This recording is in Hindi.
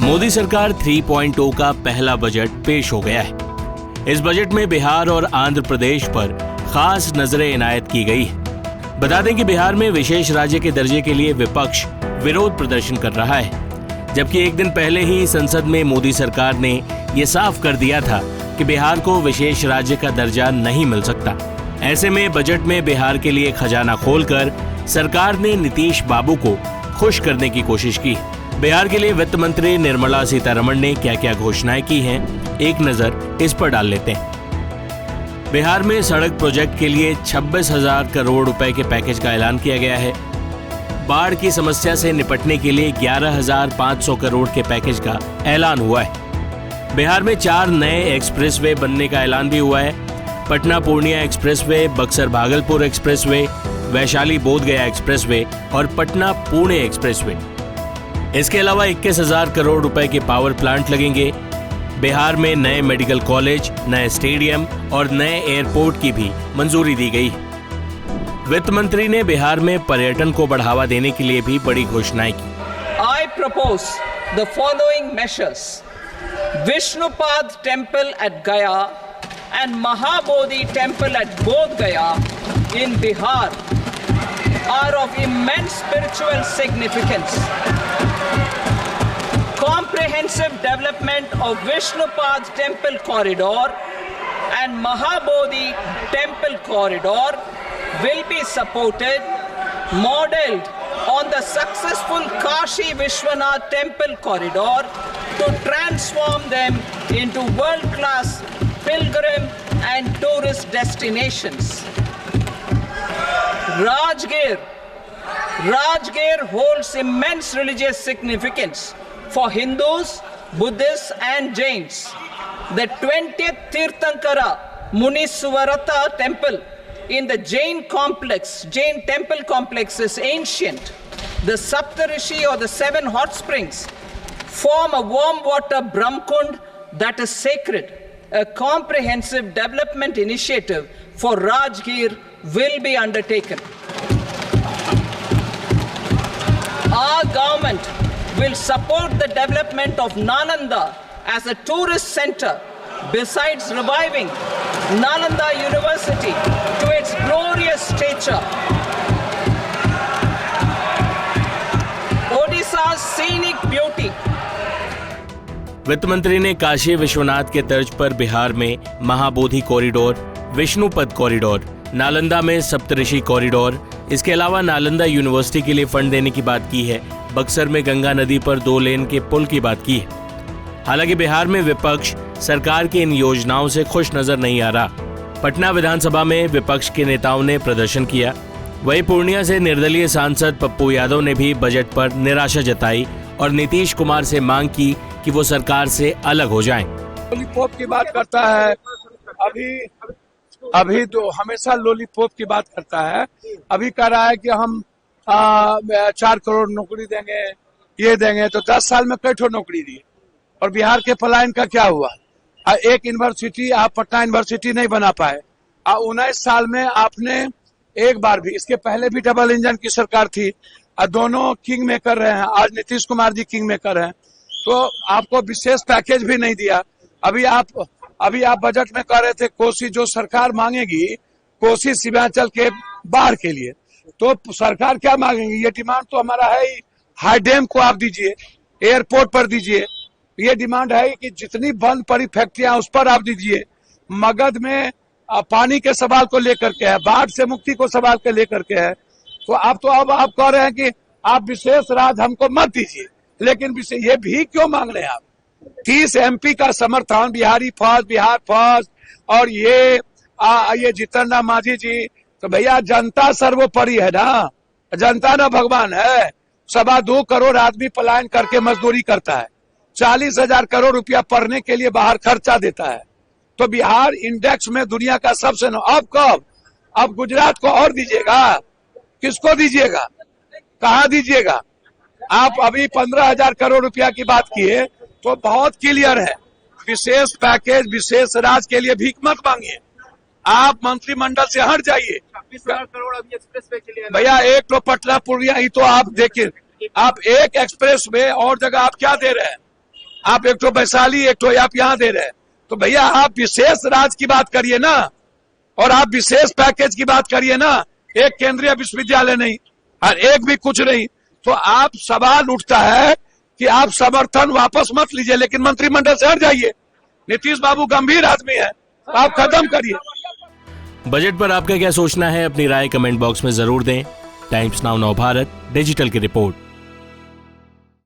मोदी सरकार 3.0 का पहला बजट पेश हो गया है। इस बजट में बिहार और आंध्र प्रदेश पर खास नजरें इनायत की गई है। बता दें कि बिहार में विशेष राज्य के दर्जे के लिए विपक्ष विरोध प्रदर्शन कर रहा है, जबकि एक दिन पहले ही संसद में मोदी सरकार ने ये साफ कर दिया था कि बिहार को विशेष राज्य का दर्जा नहीं मिल सकता। ऐसे में बजट में बिहार के लिए खजाना खोलकर सरकार ने नीतीश बाबू को खुश करने की कोशिश की। बिहार के लिए वित्त मंत्री निर्मला सीतारमण ने क्या क्या घोषणाएं की हैं, एक नजर इस पर डाल लेते हैं। बिहार में सड़क प्रोजेक्ट के लिए 26,000 करोड़ रुपए के पैकेज का ऐलान किया गया है। बाढ़ की समस्या से निपटने के लिए 11,500 करोड़ के पैकेज का ऐलान हुआ है। बिहार में 4 नए एक्सप्रेसवे बनने का ऐलान भी हुआ है। Patna Purnia expressway, Buxar Bhagalpur expressway, Vaishali Bodhgaya expressway और पटना पुणे एक्सप्रेसवे। इसके अलावा 21,000 करोड़ रुपए के पावर प्लांट लगेंगे। बिहार में नए मेडिकल कॉलेज, नए स्टेडियम और नए एयरपोर्ट की भी मंजूरी दी गई। वित्त मंत्री ने बिहार में पर्यटन को बढ़ावा देने के लिए भी बड़ी घोषणाएं की। I propose the following measures. Vishnupad Temple at Gaya and Mahabodhi Temple at Bodh Gaya in Bihar are of immense spiritual significance. Comprehensive development of Vishnupad Temple corridor and Mahabodhi Temple corridor will be supported, modeled on the successful Kashi Vishwanath Temple corridor to transform them into world-class pilgrim and tourist destinations. Rajgir holds immense religious significance for Hindus, Buddhists and Jains. The 20th Tirthankara Muniswarata temple in the Jain temple complex is ancient. The Saptarishi or the 7 hot springs form a warm water Brahmkund that is sacred. A comprehensive development initiative for Rajgir will be undertaken. Our government will support the development of Nalanda as a tourist center, besides reviving Nalanda University to its glorious stature. Odisha's scenic beauty. वित्त मंत्री ने काशी विश्वनाथ के तर्ज पर बिहार में महाबोधि कॉरिडोर, विष्णुपद कॉरिडोर, नालंदा में सप्तऋषि कॉरिडोर, इसके अलावा नालंदा यूनिवर्सिटी के लिए फंड देने की बात की है। बक्सर में गंगा नदी पर 2 लेन के पुल की बात की है। हालांकि बिहार में विपक्ष सरकार की इन योजनाओं से खुश नजर नहीं आ रहा। पटना विधानसभा में विपक्ष के नेताओं ने प्रदर्शन किया। वहीं पूर्णिया से निर्दलीय सांसद पप्पू यादव ने भी बजट पर निराशा जताई और नीतीश कुमार से मांग की कि वो सरकार से अलग हो जाएं। लॉलीपॉप की बात करता है, अभी तो हमेशा लॉलीपॉप की बात करता है। अभी कह रहा है कि हम 4 करोड़ नौकरी देंगे, ये देंगे, तो 10 साल में कई ठो नौकरी दी। और बिहार के पलायन का क्या हुआ? एक यूनिवर्सिटी आप पटना यूनिवर्सिटी नहीं बना पाए। 19 साल में आपने एक बार भी, इसके पहले भी डबल इंजन की सरकार थी, दोनों किंग मेकर रहे हैं। आज नीतीश कुमार जी किंग मेकर हैं, तो आपको विशेष पैकेज भी नहीं दिया। अभी आप बजट में कह रहे थे कोसी जो सरकार मांगेगी, कोसी सीमांचल के बाढ़ के लिए, तो सरकार क्या मांगेगी? ये डिमांड तो हमारा है ही, हाई डैम को आप दीजिए, एयरपोर्ट पर दीजिए। ये डिमांड है कि जितनी बंद पड़ी फैक्ट्रियां उस पर आप दीजिए। मगध में पानी के सवाल को लेकर के है, बाढ़ से मुक्ति को सवाल के लेकर के है। तो अब आप कह रहे हैं कि आप विशेष राज हमको मत दीजिए, लेकिन ये भी क्यों मांग रहे हैं आप? 30 MP का समर्थन, बिहार फर्स्ट और ये जितेंद्र राम मांझी जी, तो भैया जनता सर्वोपरि है ना, जनता ना भगवान है। 2.25 करोड़ आदमी पलायन करके मजदूरी करता है, 40,000 करोड़ रुपया पढ़ने के लिए बाहर खर्चा देता है। तो बिहार इंडेक्स में दुनिया का सबसे अब गुजरात को और दीजिएगा, किसको दीजिएगा, कहाँ दीजिएगा? आप अभी 15,000 करोड़ रुपया की बात किए तो बहुत क्लियर है। विशेष पैकेज, विशेष राज के लिए भीख मत मांगिए, आप मंत्रिमंडल से हट जाइए। 26,000 करोड़ अभी एक्सप्रेसवे के लिए भैया, एक तो पटना पूर्णिया ही तो आप देखिए, आप एक एक्सप्रेस वे और जगह आप क्या दे रहे हैं? आप एक तो वैशाली, एक तो आप यहाँ दे रहे हैं। तो भैया आप विशेष राज्य की बात करिए ना, और आप विशेष पैकेज की बात करिए ना। एक केंद्रीय विश्वविद्यालय नहीं और एक भी कुछ नहीं, तो आप सवाल उठता है कि आप समर्थन वापस मत लीजिए, लेकिन मंत्रिमंडल से हट जाइए। नीतीश बाबू गंभीर आदमी है, तो आप खत्म करिए। बजट पर आपका क्या सोचना है, अपनी राय कमेंट बॉक्स में जरूर दें। टाइम्स नाउ नव भारत डिजिटल की रिपोर्ट।